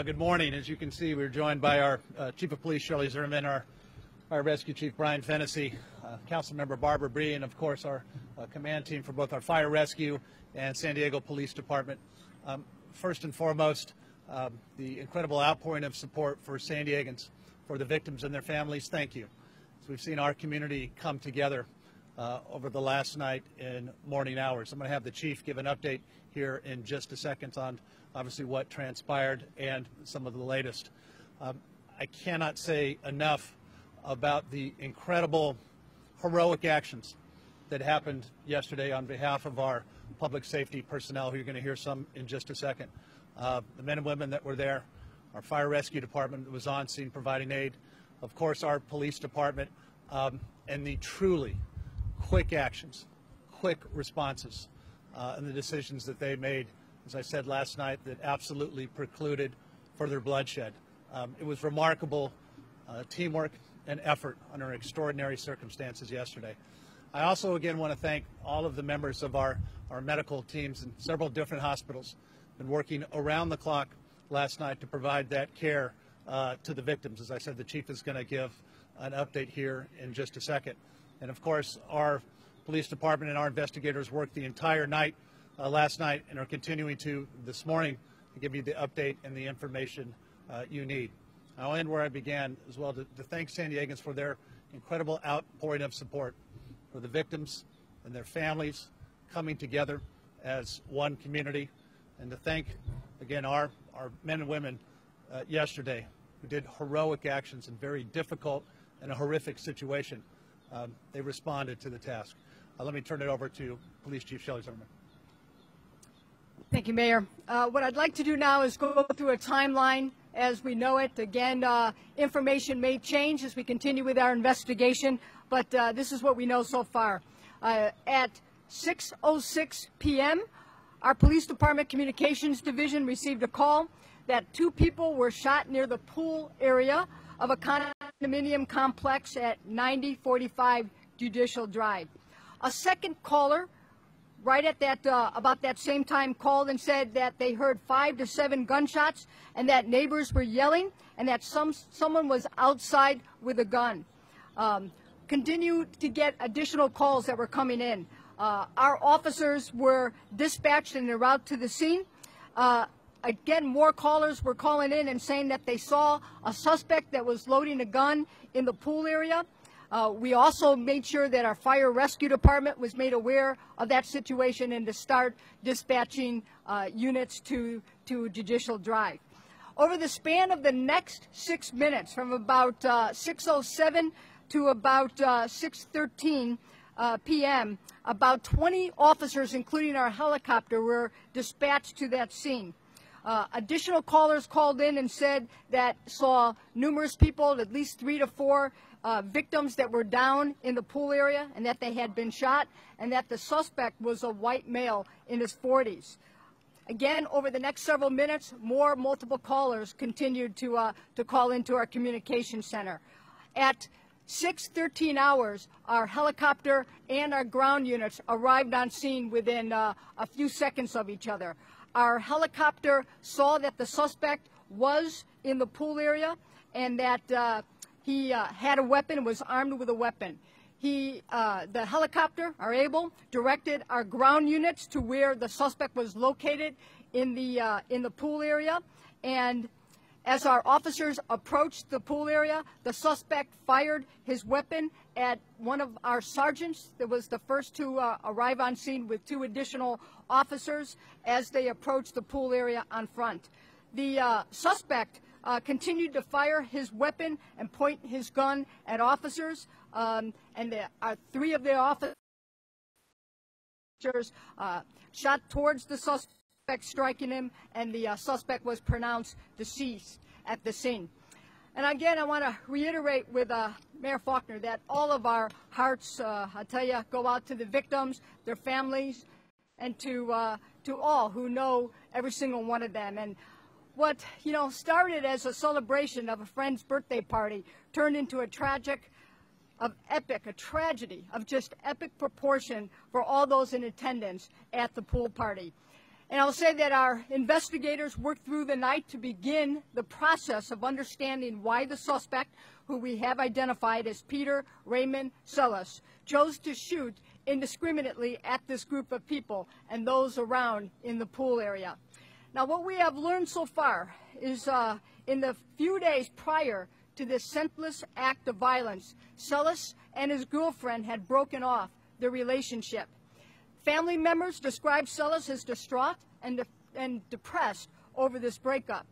Good morning. As you can see, we're joined by our Chief of Police, Shirley Zimmerman, our Rescue Chief, Brian Fennessy, Councilmember Barbara Bree, and of course our command team for both our Fire Rescue and San Diego Police Department. First and foremost, the incredible outpouring of support for San Diegans, for the victims and their families. Thank you. So we've seen our community come together over the last night and morning hours. I'm going to have the Chief give an update here in just a second on obviously what transpired and some of the latest. I cannot say enough about the incredible heroic actions that happened yesterday on behalf of our public safety personnel, who you're going to hear some in just a second. The men and women that were there, our fire rescue department that was on scene providing aid, of course our police department, and the truly quick actions, quick responses, and the decisions that they made, as I said last night, that absolutely precluded further bloodshed. It was remarkable teamwork and effort under extraordinary circumstances yesterday. I also again want to thank all of the members of our medical teams in several different hospitals, been working around the clock last night to provide that care to the victims. As I said, the Chief is going to give an update here in just a second. And of course, our police department and our investigators worked the entire night last night and are continuing to this morning to give you the update and the information you need. I'll end where I began as well, to thank San Diegans for their incredible outpouring of support for the victims and their families coming together as one community, and to thank again our men and women yesterday who did heroic actions in very difficult and a horrific situation. They responded to the task. Let me turn it over to Police Chief Shirley Zimmerman. Thank you, Mayor. What I'd like to do now is go through a timeline as we know it. Again, information may change as we continue with our investigation, but this is what we know so far. At 6:06 p.m., our Police Department Communications Division received a call that 2 people were shot near the pool area of a condominium complex at 9045 Judicial Drive. A second caller, right at that about that same time, called and said that they heard 5 to 7 gunshots and that neighbors were yelling and that someone was outside with a gun. Continue to get additional calls that were coming in. Our officers were dispatched en route to the scene. Again, more callers were calling in and saying that they saw a suspect that was loading a gun in the pool area. We also made sure that our fire rescue department was made aware of that situation and to start dispatching units to Judicial Drive. Over the span of the next 6 minutes, from about 6:07 to about 6:13 p.m., about 20 officers, including our helicopter, were dispatched to that scene. Additional callers called in and said that saw numerous people, at least 3 to 4 victims that were down in the pool area and that they had been shot, and that the suspect was a white male in his 40s. Again, over the next several minutes, multiple callers continued to call into our communication center. At 6:13 hours, our helicopter and our ground units arrived on scene within a few seconds of each other. Our helicopter saw that the suspect was in the pool area and that he had a weapon and was armed with a weapon. The helicopter, directed our ground units to where the suspect was located in the pool area, and as our officers approached the pool area, the suspect fired his weapon at one of our sergeants that was the first to arrive on scene with 2 additional officers as they approached the pool area on front. The suspect continued to fire his weapon and point his gun at officers, and 3 of the officers shot towards the suspect, striking him, and the suspect was pronounced deceased at the scene. And again, I want to reiterate with Mayor Faulkner that all of our hearts, I tell you, go out to the victims, their families, and to all who know every single one of them. And what started as a celebration of a friend's birthday party turned into a tragedy of just epic proportion for all those in attendance at the pool party. And I'll say that our investigators worked through the night to begin the process of understanding why the suspect, who we have identified as Peter Raymond Sellis, chose to shoot indiscriminately at this group of people and those around in the pool area. Now, what we have learned so far is in the few days prior to this senseless act of violence, Sellis and his girlfriend had broken off their relationship. Family members described Sellis as distraught and depressed over this breakup.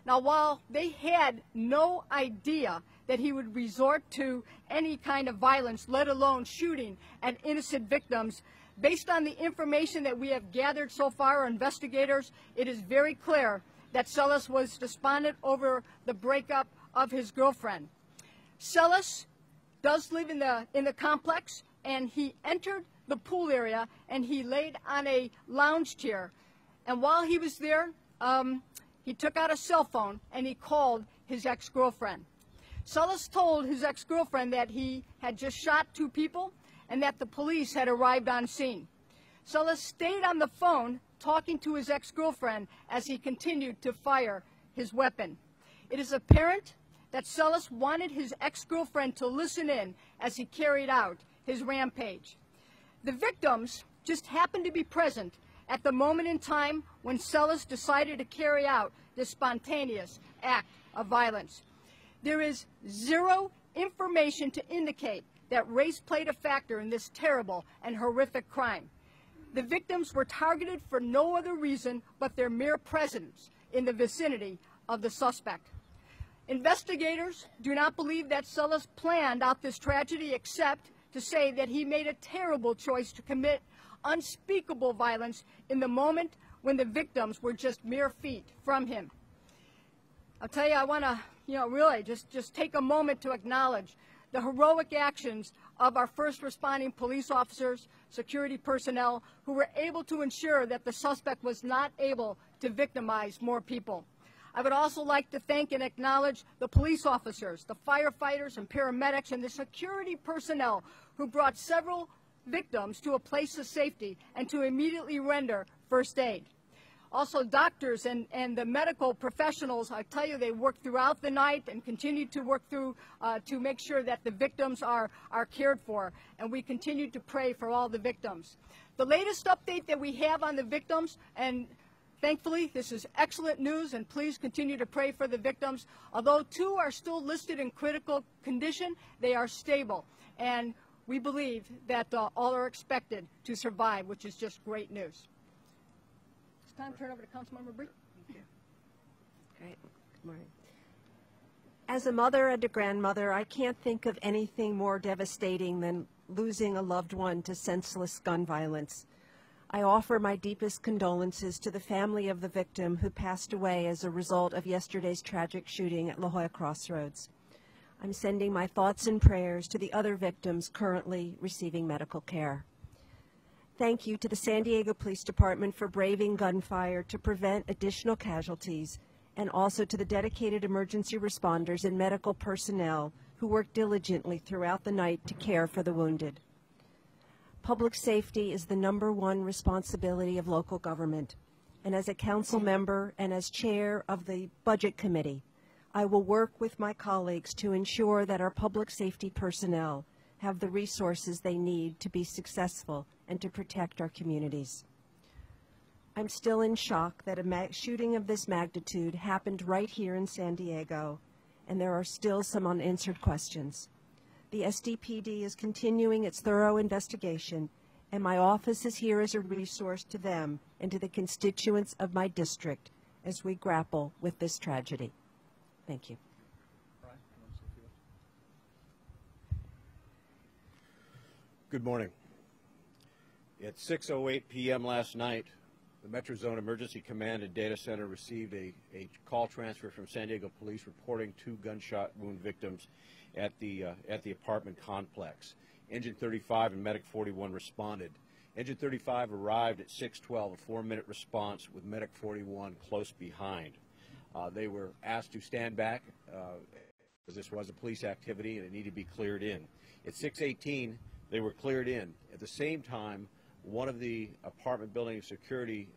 Now, while they had no idea that he would resort to any kind of violence, let alone shooting at innocent victims, based on the information that we have gathered so far, our investigators, it is very clear that Sellis was despondent over the breakup of his girlfriend. Sellis does live in the complex, and he entered the pool area and he laid on a lounge chair. And while he was there, he took out a cell phone and he called his ex-girlfriend. Sellis told his ex-girlfriend that he had just shot 2 people and that the police had arrived on scene. Sellis stayed on the phone talking to his ex-girlfriend as he continued to fire his weapon. It is apparent that Sellis wanted his ex-girlfriend to listen in as he carried out his rampage. The victims just happened to be present at the moment in time when Sellis decided to carry out this spontaneous act of violence. There is zero information to indicate that race played a factor in this terrible and horrific crime. The victims were targeted for no other reason but their mere presence in the vicinity of the suspect. Investigators do not believe that Sellis planned out this tragedy, except to say that he made a terrible choice to commit unspeakable violence in the moment when the victims were just mere feet from him. I'll tell you, I want to, really just take a moment to acknowledge the heroic actions of our first responding police officers, security personnel, who were able to ensure that the suspect was not able to victimize more people. I would also like to thank and acknowledge the police officers, the firefighters and paramedics, and the security personnel who brought several victims to a place of safety and to immediately render first aid. Also, doctors and the medical professionals, I tell you, they worked throughout the night and continued to work through to make sure that the victims are cared for, and we continue to pray for all the victims. The latest update that we have on the victims, and thankfully, this is excellent news, and please continue to pray for the victims. Although 2 are still listed in critical condition, they are stable, and we believe that all are expected to survive, which is just great news. It's time to turn over to Councilmember Bree. Great. Good morning. As a mother and a grandmother, I can't think of anything more devastating than losing a loved one to senseless gun violence. I offer my deepest condolences to the family of the victim who passed away as a result of yesterday's tragic shooting at La Jolla Crossroads. I'm sending my thoughts and prayers to the other victims currently receiving medical care. Thank you to the San Diego Police Department for braving gunfire to prevent additional casualties, and also to the dedicated emergency responders and medical personnel who worked diligently throughout the night to care for the wounded. Public safety is the #1 responsibility of local government, and as a council member and as chair of the Budget Committee, I will work with my colleagues to ensure that our public safety personnel have the resources they need to be successful and to protect our communities. I'm still in shock that a shooting of this magnitude happened right here in San Diego, and there are still some unanswered questions. The SDPD is continuing its thorough investigation, and my office is here as a resource to them and to the constituents of my district as we grapple with this tragedy. Thank you. Good morning. At 6:08 p.m. last night, the Metro Zone Emergency Command and Data Center received a call transfer from San Diego Police reporting 2 gunshot wound victims at the apartment complex. Engine 35 and Medic 41 responded. Engine 35 arrived at 6:12, a 4-minute response with Medic 41 close behind. They were asked to stand back because this was a police activity and it needed to be cleared in. At 6:18, they were cleared in. At the same time, one of the apartment building security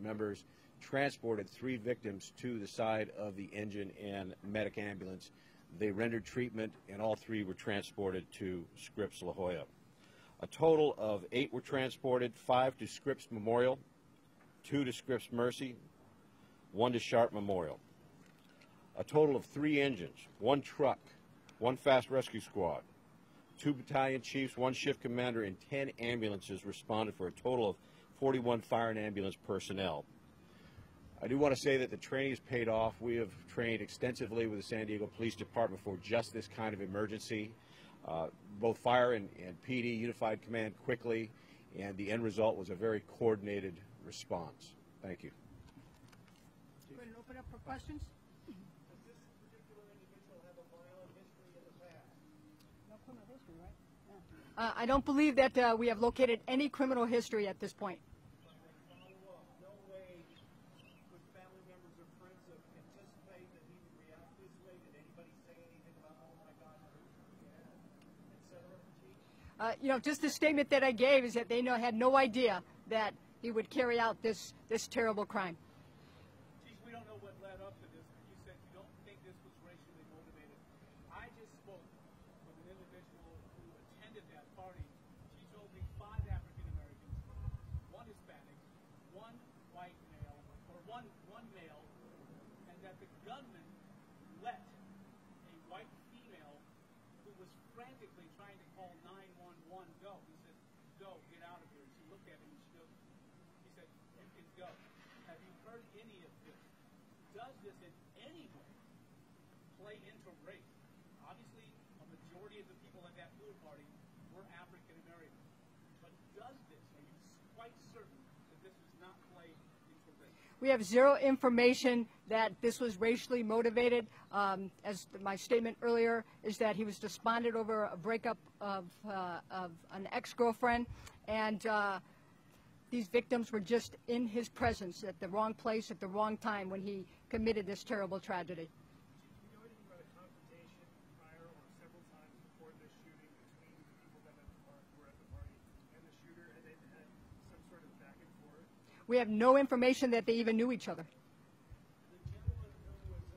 members transported 3 victims to the side of the engine and medic ambulance. They rendered treatment, and all 3 were transported to Scripps La Jolla. A total of 8 were transported, 5 to Scripps Memorial, 2 to Scripps Mercy, 1 to Sharp Memorial. A total of 3 engines, 1 truck, 1 fast rescue squad, 2 battalion chiefs, 1 shift commander, and 10 ambulances responded for a total of 41 fire and ambulance personnel. I do want to say that the training has paid off. We have trained extensively with the San Diego Police Department for just this kind of emergency. Both fire and PD unified command quickly, and the end result was a very coordinated response. Thank you. We're going to open up for questions. Does this particular individual have a violent history in the past? No criminal history, right? I don't believe that we have located any criminal history at this point. No way would family members or friends anticipate that he would react this way? Did anybody say anything about, oh my God, etc.? You know, just the statement that I gave is that they had no idea that he would carry out this terrible crime. Chief, we don't know what led up to this. You said you don't think this was racially motivated. I just spoke with an individual who attended that party. She told me 5 African Americans, 1 Hispanic, 1 white male, or one male, and that the gunman let a white female who was frantically trying to call 911 go. He said, go, get out of here. She looked at him and he said, you can go. Have you heard any of this? Does this in any way play into race? Obviously, a majority of the people at that pool party were African American. But does this, are you quite certain that this does not play into race? We have zero information that this was racially motivated. As my statement earlier is that he was despondent over a breakup of an ex-girlfriend, and these victims were just in his presence at the wrong place at the wrong time when he committed this terrible tragedy. Do you know anything about a confrontation prior or several times before this shooting between the people that were at the party and the shooter, and they had some sort of back and forth? We have no information that they even knew each other. The gentleman who was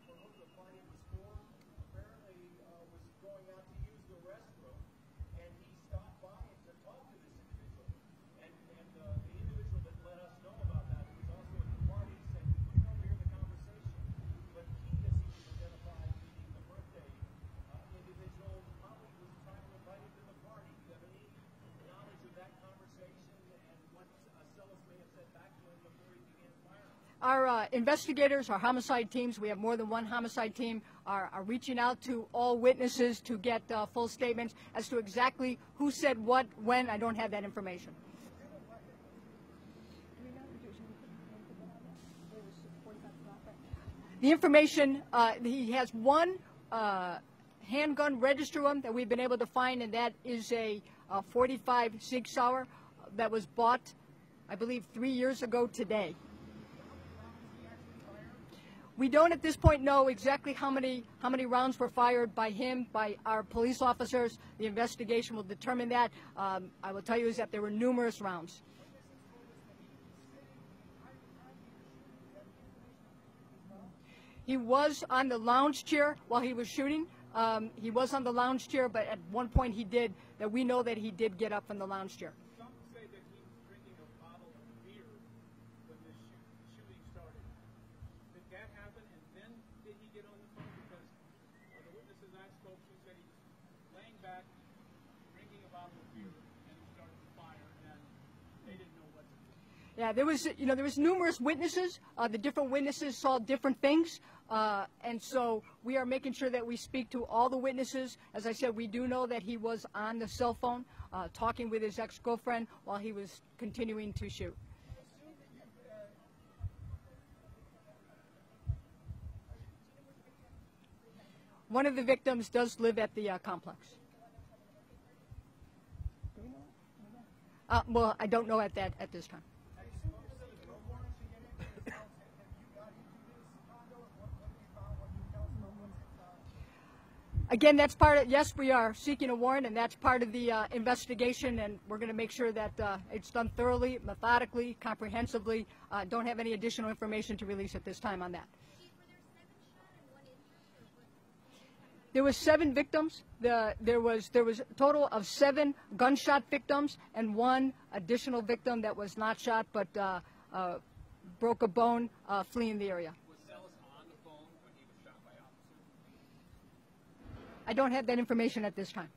for whom the party was for apparently was going out to use the restroom, and he stopped by to talk to this individual. And the individual that let us know about that, who was also at the party, said he couldn't overhear the conversation, but he has even identified meeting the birthday individual probably was trying to invite him to the party. Do you have any knowledge of that conversation and what Celis may have said back to him before he began firing? Our investigators, our homicide teams, we have more than one homicide team, are reaching out to all witnesses to get full statements as to exactly who said what, when. I don't have that information. The information, he has one handgun register one that we've been able to find, and that is a 45 Sig Sauer that was bought, I believe, 3 years ago today. We don't at this point know exactly how many rounds were fired by him, by our police officers. The investigation will determine that. I will tell you is that there were numerous rounds. He was on the lounge chair while he was shooting. He was on the lounge chair, but at one point we know that he did get up from the lounge chair. Some say that he was drinking a bottle of beer when the shooting started. Did that happen, and then did he get on the phone? Because the witnesses I spoke to said he was laying back, drinking a bottle of beer, and he started to fire, and they didn't know what to do. Yeah, there was numerous witnesses. The different witnesses saw different things, and so we are making sure that we speak to all the witnesses. As I said, we do know that he was on the cell phone talking with his ex-girlfriend while he was continuing to shoot. One of the victims does live at the complex. Well, I don't know at this time. Again, that's part of, yes, we are seeking a warrant, and that's part of the investigation, and we're going to make sure that it's done thoroughly, methodically, comprehensively. Don't have any additional information to release at this time on that. There were 7 victims. There was a total of 7 gunshot victims and 1 additional victim that was not shot but broke a bone fleeing the area. Was Sellis on the phone when he was shot by officers? I don't have that information at this time.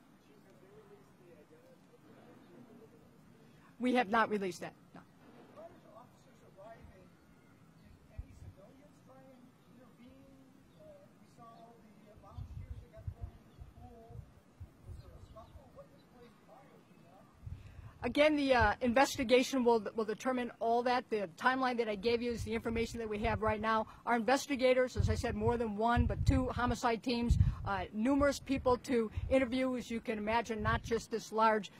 We have not released that. No. Again, the investigation will determine all that. The timeline that I gave you is the information that we have right now. Our investigators, as I said, more than 1 but 2 homicide teams, numerous people to interview, as you can imagine, not just this large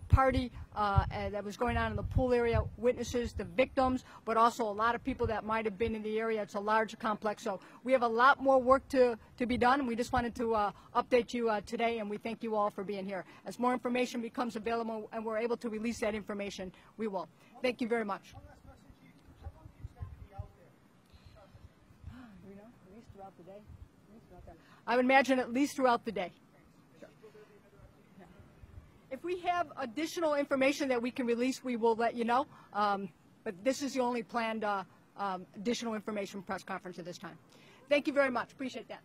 party that was going on in the pool area, witnesses, the victims, but also a lot of people that might have been in the area. It's a large complex. So we have a lot more work to be done. We just wanted to update you today, and we thank you all for being here. As more information becomes available and we're able to release that information, we will. Thank you very much. At least throughout the day? I would imagine at least throughout the day. If we have additional information that we can release, we will let you know. But this is the only planned additional information press conference at this time. Thank you very much. Appreciate that.